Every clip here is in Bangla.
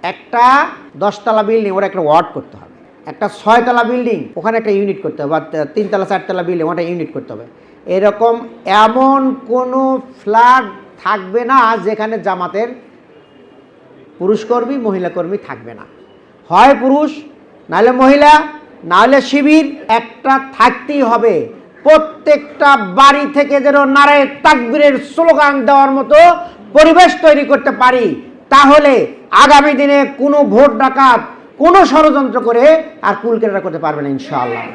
একটা 10তলা বিল্ডিং ওরা একটা ওয়ার্ড করতে হবে, একটা 6তলা বিল্ডিং ওখানে একটা ইউনিট করতে হবে, বা 3তলা 4তলা বিল্ডিং ওটা ইউনিট করতে হবে। এরকম এমন কোনো ফ্ল্যাট থাকবে না যেখানে জামাতের পুরুষ কর্মী মহিলা কর্মী থাকবে না, হয় পুরুষ নাহলে মহিলা নাহলে শিবির, একটা থাকতেই হবে। প্রত্যেকটা বাড়ি থেকে যেন নারায়ে তাকবীরের স্লোগান দেওয়ার মতো পরিবেশ তৈরি করতে পারি, তাহলে আগামী দিনে কোনো ভোট ডাকাত কোনো ষড়যন্ত্র করে আর কুলকেরা করতে পারবে না ইনশাআল্লাহ।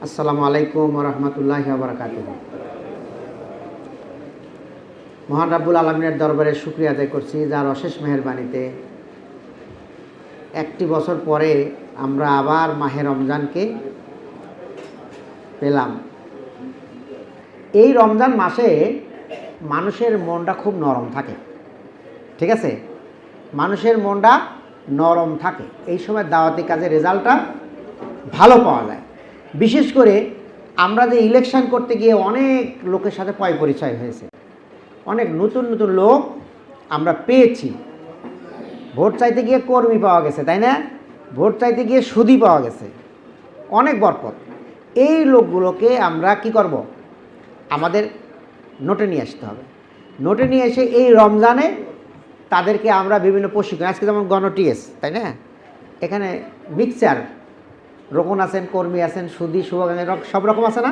আসসালামু আলাইকুম ওয়া রাহমাতুল্লাহি ওয়া বারাকাতুহু। মহান রাব্বুল আলামিনের দরবারে শুকরিয়া আদায় করছি, যার অশেষ মেহেরবানিতে একটি বছর পরে আমরা আবার মাহে রমজানকে পেলাম। এই রমজান মাসে মানুষের মনটা খুব নরম থাকে, ঠিক আছে, মানুষের মনটা নরম থাকে। এই সময় দাওয়াতি কাজের রেজাল্টটা ভালো পাওয়া যায়। বিশেষ করে আমরা যে ইলেকশন করতে গিয়ে অনেক লোকের সাথে পরিচয় হয়েছে, অনেক নতুন নতুন লোক আমরা পেয়েছি। ভোট চাইতে গিয়ে কর্মী পাওয়া গেছে, তাই না? ভোট চাইতে গিয়ে সুদী পাওয়া গেছে, অনেক বরকত। এই লোকগুলোকে আমরা কি করব? আমাদের নোটে নিয়ে আসতে হবে। নোটে নিয়ে এসে এই রমজানে তাদেরকে আমরা বিভিন্ন প্রশিক্ষণ, আজকে যেমন গণটিএস, তাই না, এখানে মিক্সচার রোকন আছেন, কর্মী আছেন, সুদী শুভাকাঙ্ক্ষী সব রকম আছে না?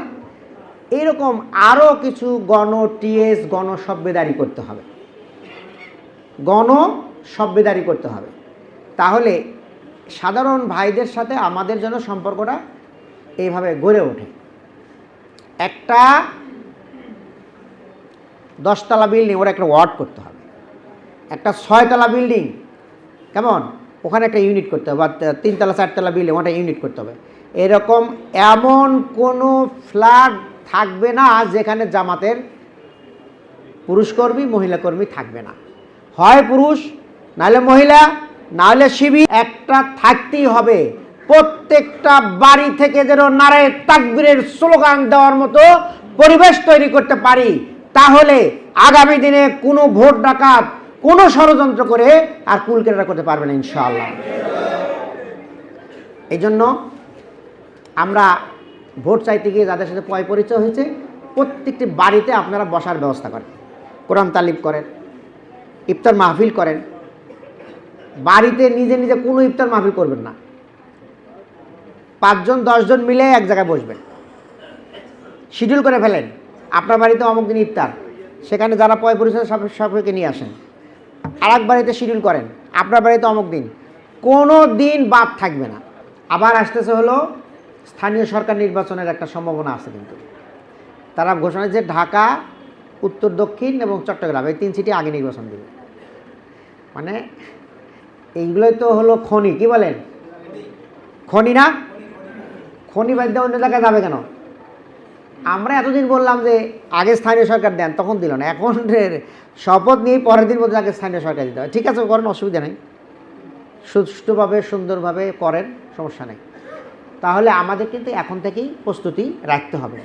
এইরকম আরও কিছু গণটিএস গণসভ্যেদারি করতে হবে, গণসভ্যেদারি করতে হবে। তাহলে সাধারণ ভাইদের সাথে আমাদের জন্য সম্পর্কটা এইভাবে গড়ে ওঠে। একটা 10তলা বিল্ডিং ওরা একটা ওয়ার্ড করতে হবে, একটা 6তলা বিল্ডিং কেমন ওখানে একটা ইউনিট করতে হবে, বা 3তলা 4তলা বিল্ডিং ওটা ইউনিট করতে হবে। এরকম এমন কোনো ফ্ল্যাট থাকবে না যেখানে জামাতের পুরুষ কর্মী মহিলা কর্মী থাকবে না, হয় পুরুষ নাহলে মহিলা নাহলে শিবির, একটা থাকতেই হবে। প্রত্যেকটা বাড়ি থেকে যেন নারায়ে তাকবীরের স্লোগান দেওয়ার মতো পরিবেশ তৈরি করতে পারি, তাহলে আগামী দিনে কোনো ভোট ডাকাত কোনো ষড়যন্ত্র করে আর কুলকেরা করতে পারবে না ইনশাআল্লাহ। এই জন্য আমরা ভোট চাইতে গিয়ে যাদের সাথে পরিচয় হয়েছে, প্রত্যেকটি বাড়িতে আপনারা বসার ব্যবস্থা করেন, কোরআন তালিম করেন, ইফতার মাহফিল করেন। বাড়িতে নিজে নিজে কোনো ইফতার মাহফিল করবেন না, 5 জন 10 জন মিলে এক জায়গায় বসবেন, শিডিউল করে ফেলেন। আপনার বাড়িতে অমুক দিন ইফতার, সেখানে যারা পরিচয় সবাইকে নিয়ে আসেন। আর এক বাড়িতে শিডিউল করেন, আপনার বাড়িতে অমুক দিন, কোনো দিন বাদ থাকবে না। আবার আসতেছে হলো স্থানীয় সরকার নির্বাচনের একটা সম্ভাবনা আছে, কিন্তু তারা ঘোষণা যে ঢাকা, উত্তর দক্ষিণ এবং চট্টগ্রাম এই 3 সিটি আগে নির্বাচন দেবে। মানে এইগুলোই তো হলো খনি, কি বলেন, খনি না? খনি বাদ দিয়ে অন্য জায়গায় যাবে কেন? আমরা এতদিন বললাম যে আগে স্থানীয় সরকার দেন, তখন দিল না। এখন শপথ নিয়ে পরের দিন বলতে আগে স্থানীয় সরকার দিতে হবে। ঠিক আছে, করেন, অসুবিধা নেই, সুষ্ঠুভাবে সুন্দরভাবে করেন, সমস্যা নেই। তাহলে আমাদের কিন্তু এখন থেকেই প্রস্তুতি রাখতে হবে।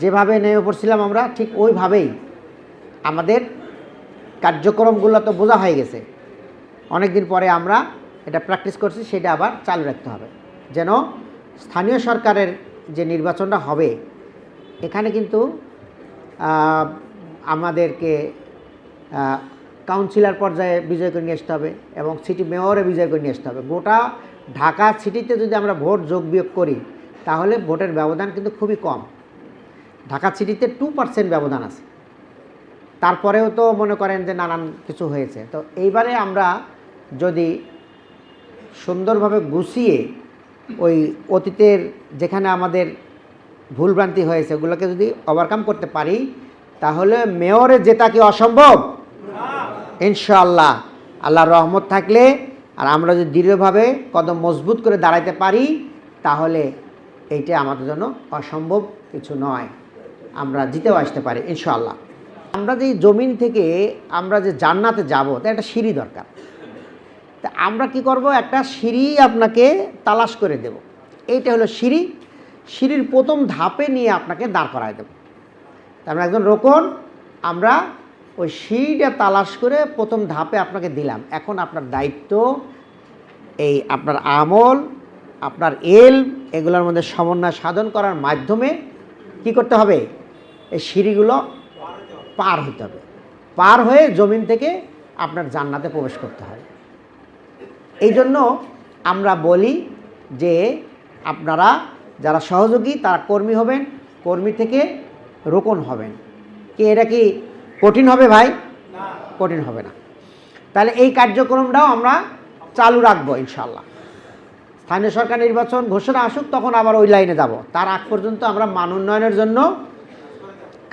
যেভাবে নেমে পড়ছিলাম আমরা ঠিক ওইভাবেই আমাদের কার্যক্রমগুলো তো বোঝা হয়ে গেছে, অনেক দিন পরে আমরা এটা প্র্যাকটিস করছি, সেটা আবার চালু রাখতে হবে, যেন স্থানীয় সরকারের যে নির্বাচনটা হবে এখানে কিন্তু আমাদেরকে কাউন্সিলর পর্যায়ে বিজয় করে নিয়ে আসতে হবে এবং সিটি মেয়রে বিজয় করে নিয়ে আসতে হবে। গোটা ঢাকা সিটিতে যদি আমরা ভোট যোগ বিয়োগ করি তাহলে ভোটের ব্যবধান কিন্তু খুবই কম। ঢাকা সিটিতে 2% ব্যবধান আছে, তারপরেও তো মনে করেন যে নানান কিছু হয়েছে। তো এইবারে আমরা যদি সুন্দরভাবে গুছিয়ে ওই অতীতের যেখানে আমাদের ভুলভ্রান্তি হয়েছে ওগুলোকে যদি ওভারকাম করতে পারি, তাহলে মেয়রে জেতা কি অসম্ভব? ইনশাআল্লাহ, আল্লাহর রহমত থাকলে আর আমরা যদি দৃঢ়ভাবে কদম মজবুত করে দাঁড়াইতে পারি, তাহলে এইটা আমাদের জন্য অসম্ভব কিছু নয়, আমরা জিতেও আসতে পারি ইনশাআল্লাহ। আমরা যে জমিন থেকে আমরা যে জান্নাতে যাব, তাই একটা সিঁড়ি দরকার। তা আমরা কি করব? একটা সিঁড়ি আপনাকে তালাশ করে দেব। এইটা হলো সিঁড়ি। সিঁড়ির প্রথম ধাপে নিয়ে আপনাকে দাঁড় করায় দেব। তার মানে একজন রোকন আমরা ওই সিঁড়িটা তালাশ করে প্রথম ধাপে আপনাকে দিলাম। এখন আপনার দায়িত্ব এই আপনার আমল, আপনার এগুলোর মধ্যে সমন্বয় সাধন করার মাধ্যমে কি করতে হবে, এই সিঁড়িগুলো পার হতে হবে। পার হয়ে জমিন থেকে আপনার জান্নাতে প্রবেশ করতে হবে। এই জন্য আমরা বলি যে আপনারা যারা সহযোগী তারা কর্মী হবেন, কর্মী থেকে রোকন হবেন। এটা কি কঠিন হবে ভাই? কঠিন হবে না। তাহলে এই কার্যক্রমটাও আমরা চালু রাখবো ইনশাল্লাহ। স্থানীয় সরকার নির্বাচন ঘোষণা আসুক তখন আবার ওই লাইনে যাব। তার আগ পর্যন্ত আমরা মান উন্নয়নের জন্য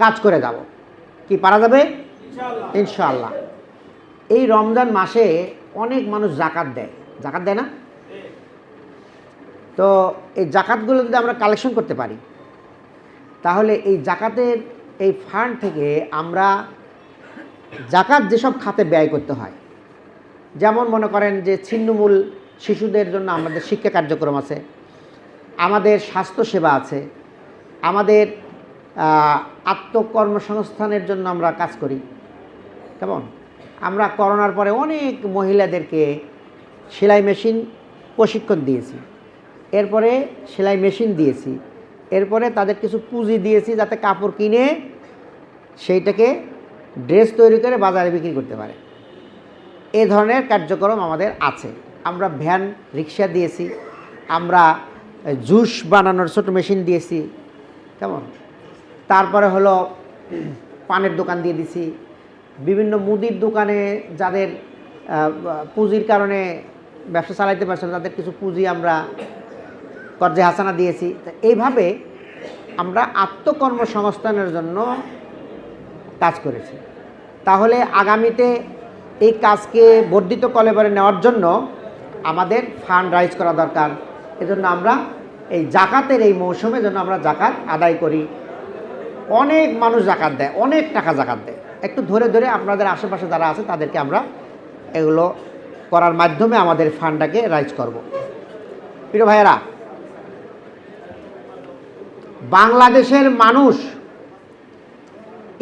কাজ করে যাব। কি পারা যাবে? ইনশাআল্লাহ। এই রমজান মাসে অনেক মানুষ জাকাত দেয়, জাকাত দেয় না? তো এই জাকাতগুলো যদি আমরা কালেকশন করতে পারি তাহলে এই জাকাতের এই ফান্ড থেকে আমরা জাকাত যেসব খাতে ব্যয় করতে হয়, যেমন মনে করেন যে ছিন্নমূল শিশুদের জন্য আমাদের শিক্ষা কার্যক্রম আছে, আমাদের স্বাস্থ্যসেবা আছে, আমাদের আত্মকর্মসংস্থানের জন্য আমরা কাজ করি। কেমন আমরা করোনার পরে অনেক মহিলাদেরকে সেলাই মেশিন প্রশিক্ষণ দিয়েছি, এরপরে সেলাই মেশিন দিয়েছি, এরপরে তাদের কিছু পুঁজি দিয়েছি যাতে কাপড় কিনে সেইটাকে ড্রেস তৈরি করে বাজারে বিক্রি করতে পারে। এই ধরনের কার্যক্রম আমাদের আছে। আমরা ভ্যান রিক্সা দিয়েছি, আমরা জুস বানানোর ছোট মেশিন দিয়েছি। কেমন তারপরে হলো পানের দোকান দিয়ে দিছি, বিভিন্ন মুদির দোকানে যাদের পুঁজির কারণে ব্যবসা চালাইতে পারছে না তাদের কিছু পুঁজি আমরা কর্জে হাসানা দিয়েছি। এইভাবে আমরা আত্মকর্মসংস্থানের জন্য কাজ করেছি। তাহলে আগামীতে এই কাজকে বর্ধিত কলেবরে নেওয়ার জন্য আমাদের ফান্ড রাইজ করা দরকার। এজন্য আমরা এই জাকাতের এই মৌসুমে জন্য আমরা জাকাত আদায় করি। অনেক মানুষ জাকাত দেয়, অনেক টাকা জাকাত দেয়। একটু ধরে ধরে আপনাদের আশেপাশে যারা আছে তাদেরকে আমরা এগুলো করার মাধ্যমে আমাদের ফান্ডটাকে রাইজ করব। প্রিয় ভাইয়েরা, বাংলাদেশের মানুষ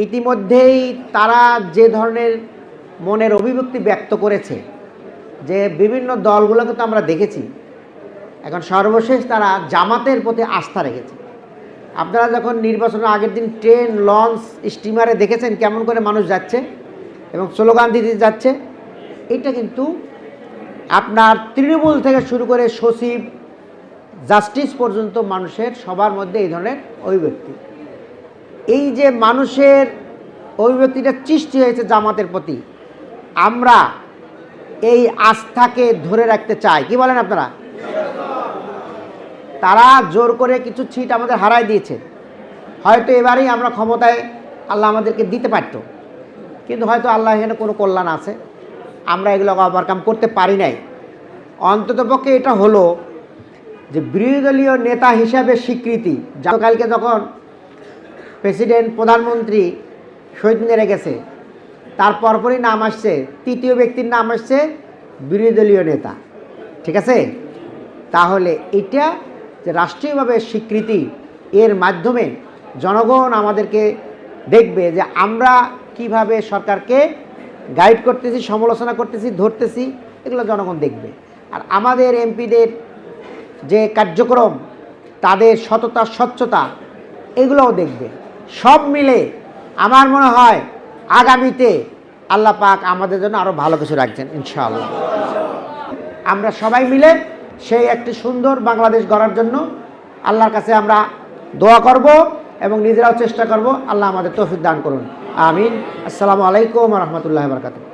ইতিমধ্যেই তারা যে ধরনের মনের অভিব্যক্তি ব্যক্ত করেছে, যে বিভিন্ন দলগুলোকে তো আমরা দেখেছি, এখন সর্বশেষ তারা জামাতের প্রতি আস্থা রেখেছে। আপনারা যখন নির্বাচনের আগের দিন ট্রেন, লঞ্চ, স্টিমারে দেখেছেন কেমন করে মানুষ যাচ্ছে এবং স্লোগান দিতে যাচ্ছে, এটা কিন্তু আপনার তৃণমূল থেকে শুরু করে সচিব, জাস্টিস পর্যন্ত মানুষের সবার মধ্যে এই ধরনের অভিব্যক্তি। এই যে মানুষের অভিব্যক্তিটা সৃষ্টি হয়েছে জামাতের প্রতি, আমরা এই আস্থাকে ধরে রাখতে চাই। কি বলেন আপনারা? তারা জোর করে কিছু সিট আমাদের হারাই দিয়েছে। হয়তো এবারেই আমরা ক্ষমতায় আল্লাহ আমাদেরকে দিতে পারত, কিন্তু হয়তো আল্লাহ এখানে কোনো কল্যাণ আছে, আমরা এগুলো ওভারকাম করতে পারি নাই। অন্ততপক্ষে এটা হলো যে বিরোধী দলীয় নেতা হিসাবে স্বীকৃতি। গতকালকে যখন প্রেসিডেন্ট, প্রধানমন্ত্রী শহীদ মিনারে গেছে, তার পরপরই নাম আসছে, তৃতীয় ব্যক্তির নাম আসছে বিরোধী দলীয় নেতা। ঠিক আছে? তাহলে এটা যে রাষ্ট্রীয়ভাবে স্বীকৃতি, এর মাধ্যমে জনগণ আমাদেরকে দেখবে যে আমরা কিভাবে সরকারকে গাইড করতেছি, সমালোচনা করতেছি, ধরতেছি, এগুলো জনগণ দেখবে। আর আমাদের এমপিদের যে কার্যক্রম, তাদের সততা, স্বচ্ছতা, এগুলোও দেখবে। সব মিলে আমার মনে হয় আগামীতে আল্লাহ পাক আমাদের জন্য আরও ভালো কিছু রাখছেন ইনশাআল্লাহ। আমরা সবাই মিলে সেই একটি সুন্দর বাংলাদেশ গড়ার জন্য আল্লাহর কাছে আমরা দোয়া করব এবং নিজেরাও চেষ্টা করব। আল্লাহ আমাদের তৌফিক দান করুন। আমিন। আসসালামু আলাইকুম ওয়া রাহমাতুল্লাহি ওয়া বারাকাতুহু।